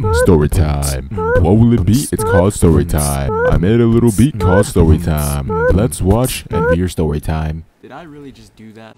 Story time. What will it be? It's called story time. I made a little beat called story time. Let's watch Envyerz story time. Did I really just do that?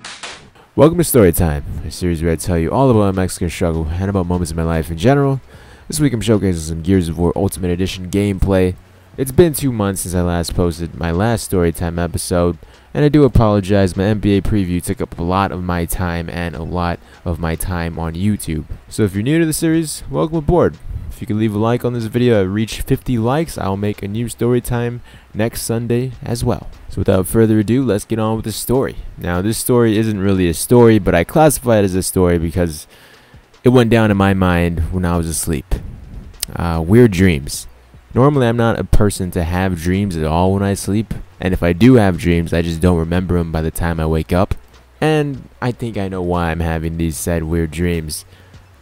Welcome to Story Time, a series where I tell you all about my Mexican struggle and about moments in my life in general. This week I'm showcasing some Gears of War Ultimate Edition gameplay. It's been 2 months since I last posted my last Storytime episode, and I do apologize. My NBA preview took up a lot of my time and a lot of my time on YouTube. So if you're new to the series, welcome aboard. If you could leave a like on this video, I reach 50 likes, I'll make a new Storytime next Sunday as well. So without further ado, let's get on with the story. Now this story isn't really a story, but I classify it as a story because it went down in my mind when I was asleep. Weird dreams. Normally I'm not a person to have dreams at all when I sleep, and if I do have dreams, I just don't remember them by the time I wake up. And I think I know why I'm having these said weird dreams.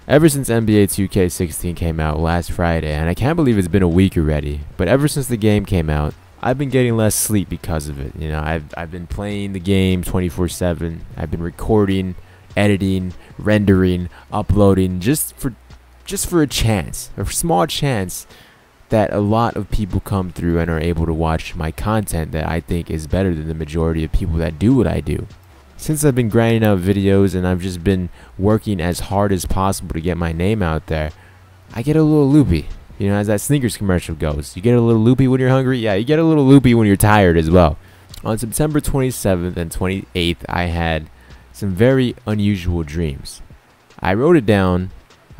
Ever since NBA 2K16 came out last Friday, and I can't believe it's been a week already, but ever since the game came out, I've been getting less sleep because of it. You know, I've been playing the game 24/7. I've been recording, editing, rendering, uploading just for a chance, a small chance that a lot of people come through and are able to watch my content that I think is better than the majority of people that do what I do. Since I've been grinding out videos and I've just been working as hard as possible to get my name out there, I get a little loopy. You know, as that sneakers commercial goes, you get a little loopy when you're hungry. Yeah, you get a little loopy when you're tired as well. On September 27th and 28th, I had some very unusual dreams. I wrote it down.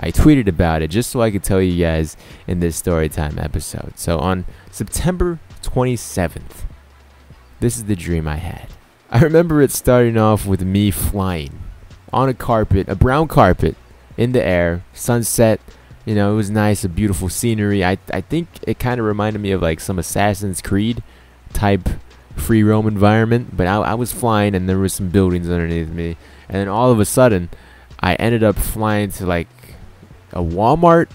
I tweeted about it just so I could tell you guys in this Storytime episode. So on September 27th, this is the dream I had. I remember it starting off with me flying on a carpet, a brown carpet, in the air, sunset. You know, it was nice, a beautiful scenery. I think it kind of reminded me of like some Assassin's Creed type free roam environment. But I was flying and there was some buildings underneath me. And then all of a sudden, I ended up flying to like a Walmart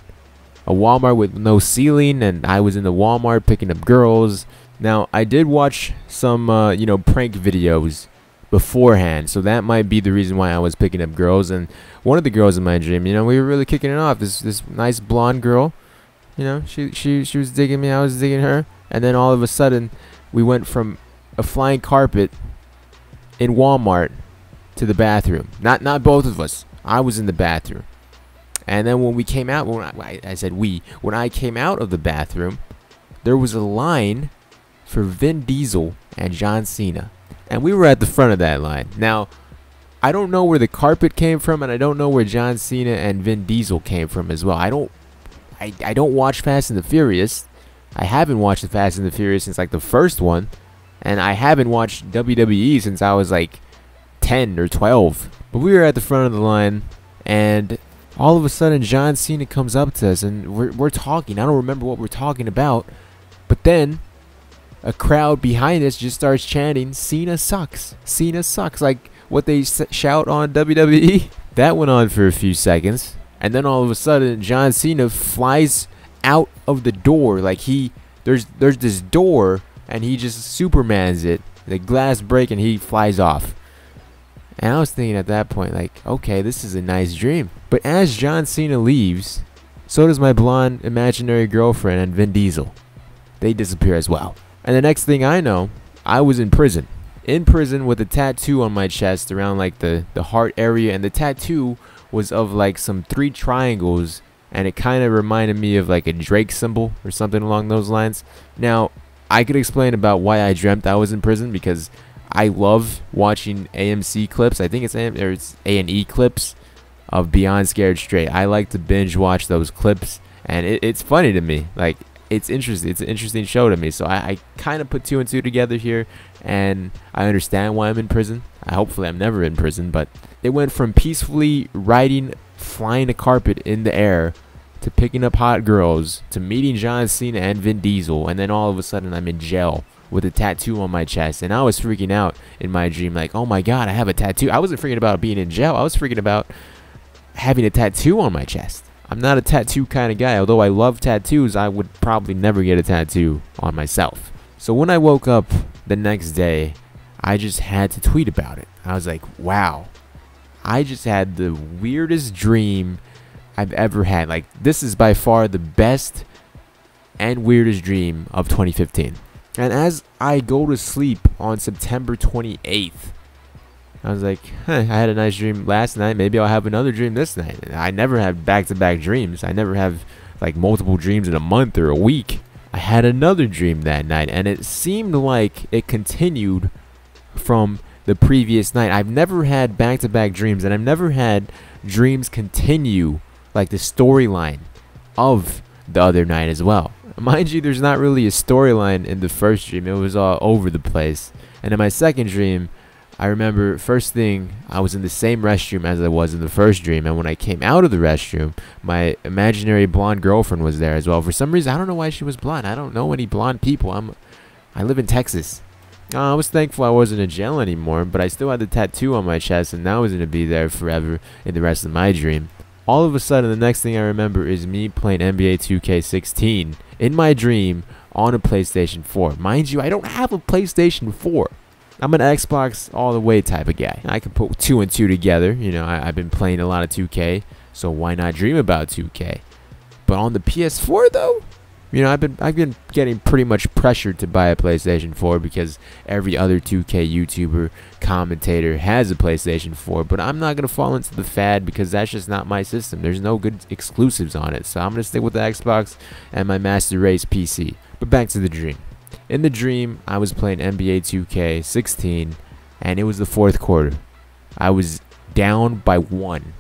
with no ceiling, and I was in the Walmart picking up girls. Now I did watch some prank videos beforehand, so that might be the reason why I was picking up girls. And one of the girls in my dream, we were really kicking it off. This nice blonde girl, she was digging me, I was digging her, and then all of a sudden we went from a flying carpet in Walmart to the bathroom. Not both of us. I was in the bathroom. And then when we came out, when I came out of the bathroom, there was a line for Vin Diesel and John Cena. And we were at the front of that line. Now, I don't know where the carpet came from, and I don't know where John Cena and Vin Diesel came from as well. I don't watch Fast and the Furious. I haven't watched the Fast and the Furious since like the first one. And I haven't watched WWE since I was like 10 or 12. But we were at the front of the line, and all of a sudden, John Cena comes up to us, and we're talking. I don't remember what we're talking about, but then a crowd behind us just starts chanting, "Cena sucks. Cena sucks," like what they shout on WWE. That went on for a few seconds, and then all of a sudden, John Cena flies out of the door. Like there's this door, and he just Supermans it. The glass break, and he flies off. And I was thinking at that point, like, okay, this is a nice dream. But as John Cena leaves, so does my blonde imaginary girlfriend and Vin Diesel. They disappear as well. And the next thing I know, I was in prison. In prison with a tattoo on my chest around like the heart area. And the tattoo was of like some 3 triangles. And it kind of reminded me of like a Drake symbol or something along those lines. Now, I could explain about why I dreamt I was in prison, because I love watching AMC clips. I think it's A&E clips of Beyond Scared Straight. I like to binge watch those clips, and it's funny to me. Like, it's interesting. It's an interesting show to me. So I kind of put 2 and 2 together here, and I understand why I'm in prison. Hopefully I'm never in prison, but it went from peacefully riding, flying a carpet in the air, to picking up hot girls, to meeting John Cena and Vin Diesel, and then all of a sudden I'm in jail with a tattoo on my chest. And I was freaking out in my dream, like, oh my god, I have a tattoo. I wasn't freaking about being in jail. I was freaking about having a tattoo on my chest. I'm not a tattoo kind of guy. Although I love tattoos, I would probably never get a tattoo on myself. So when I woke up the next day, I just had to tweet about it. I was like, wow, I just had the weirdest dream I've ever had. Like, this is by far the best and weirdest dream of 2015. And as I go to sleep on September 28th, I was like, I had a nice dream last night. Maybe I'll have another dream this night. And I never have back-to-back dreams. I never have like multiple dreams in a month or a week. I had another dream that night, and it seemed like it continued from the previous night. I've never had back-to-back dreams, and I've never had dreams continue like the storyline of the other night as well. Mind you, there's not really a storyline in the first dream. It was all over the place. And in my second dream, I remember first thing, I was in the same restroom as I was in the first dream, and when I came out of the restroom, my imaginary blonde girlfriend was there as well. For some reason, I don't know why she was blonde. I don't know any blonde people. I live in Texas. I was thankful I wasn't in jail anymore, but I still had the tattoo on my chest, and that was going to be there forever in the rest of my dream. All of a sudden, the next thing I remember is me playing NBA 2K16 in my dream on a PlayStation 4. Mind you, I don't have a PlayStation 4. I'm an Xbox all the way type of guy. I can put 2 and 2 together. You know, I've been playing a lot of 2K, so why not dream about 2K? But on the PS4 though, you know, I've been getting pretty much pressured to buy a PlayStation 4 because every other 2K YouTuber commentator has a PlayStation 4. But I'm not gonna fall into the fad because that's just not my system. There's no good exclusives on it, so I'm gonna stick with the Xbox and my Master Race PC. But back to the dream. In the dream, I was playing NBA 2K16, and it was the fourth quarter. I was down by 1.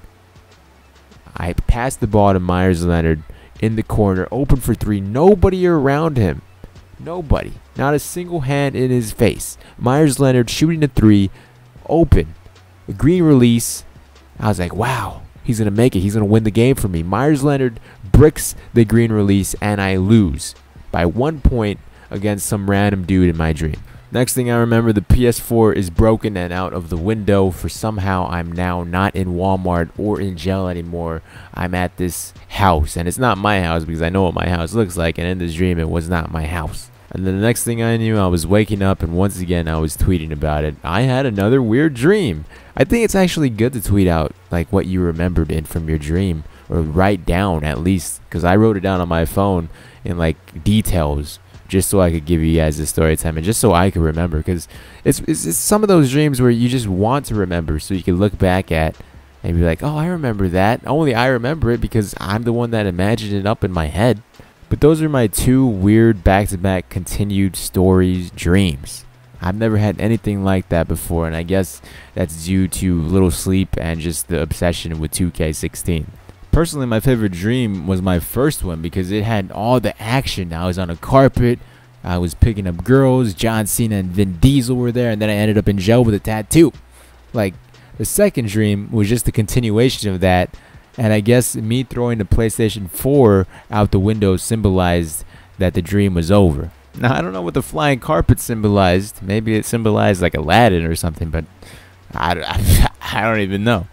I passed the ball to Myers Leonard in the corner, open for 3. Nobody around him. Nobody. Not a single hand in his face. Myers Leonard shooting a 3, open. A green release. I was like, wow, he's going to make it. He's going to win the game for me. Myers Leonard bricks the green release, and I lose by 1 point against some random dude in my dream. Next thing I remember, the PS4 is broken and out of the window. For somehow I'm now not in Walmart or in jail anymore. I'm at this house, and it's not my house because I know what my house looks like, and in this dream it was not my house. And then the next thing I knew, I was waking up, and once again I was tweeting about it. I had another weird dream. I think it's actually good to tweet out like what you remembered in from your dream, or write down at least, because I wrote it down on my phone in like details, just so I could give you guys the story time and just so I could remember, because it's some of those dreams where you just want to remember so you can look back at and be like, oh, I remember that. Only I remember it because I'm the one that imagined it up in my head. But those are my 2 weird back-to-back continued stories dreams. I've never had anything like that before, and I guess that's due to little sleep and just the obsession with 2K16. Personally, my favorite dream was my first one because it had all the action. I was on a carpet, I was picking up girls, John Cena and Vin Diesel were there, and then I ended up in jail with a tattoo. Like, the second dream was just a continuation of that, and I guess me throwing the PlayStation 4 out the window symbolized that the dream was over. Now, I don't know what the flying carpet symbolized. Maybe it symbolized like Aladdin or something, but I don't even know.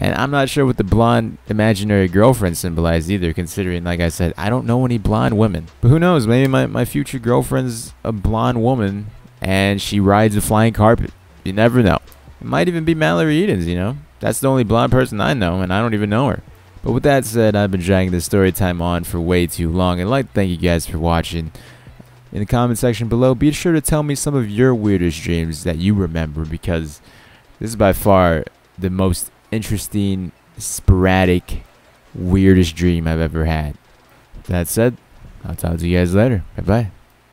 And I'm not sure what the blonde imaginary girlfriend symbolized either, considering, like I said, I don't know any blonde women. But who knows, maybe my future girlfriend's a blonde woman and she rides a flying carpet. You never know. It might even be Mallory Edens, you know. That's the only blonde person I know, and I don't even know her. But with that said, I've been dragging this story time on for way too long, and I'd like to thank you guys for watching. In the comment section below, be sure to tell me some of your weirdest dreams that you remember, because this is by far the most interesting, sporadic, weirdest dream I've ever had. That said, I'll talk to you guys later. Bye-bye.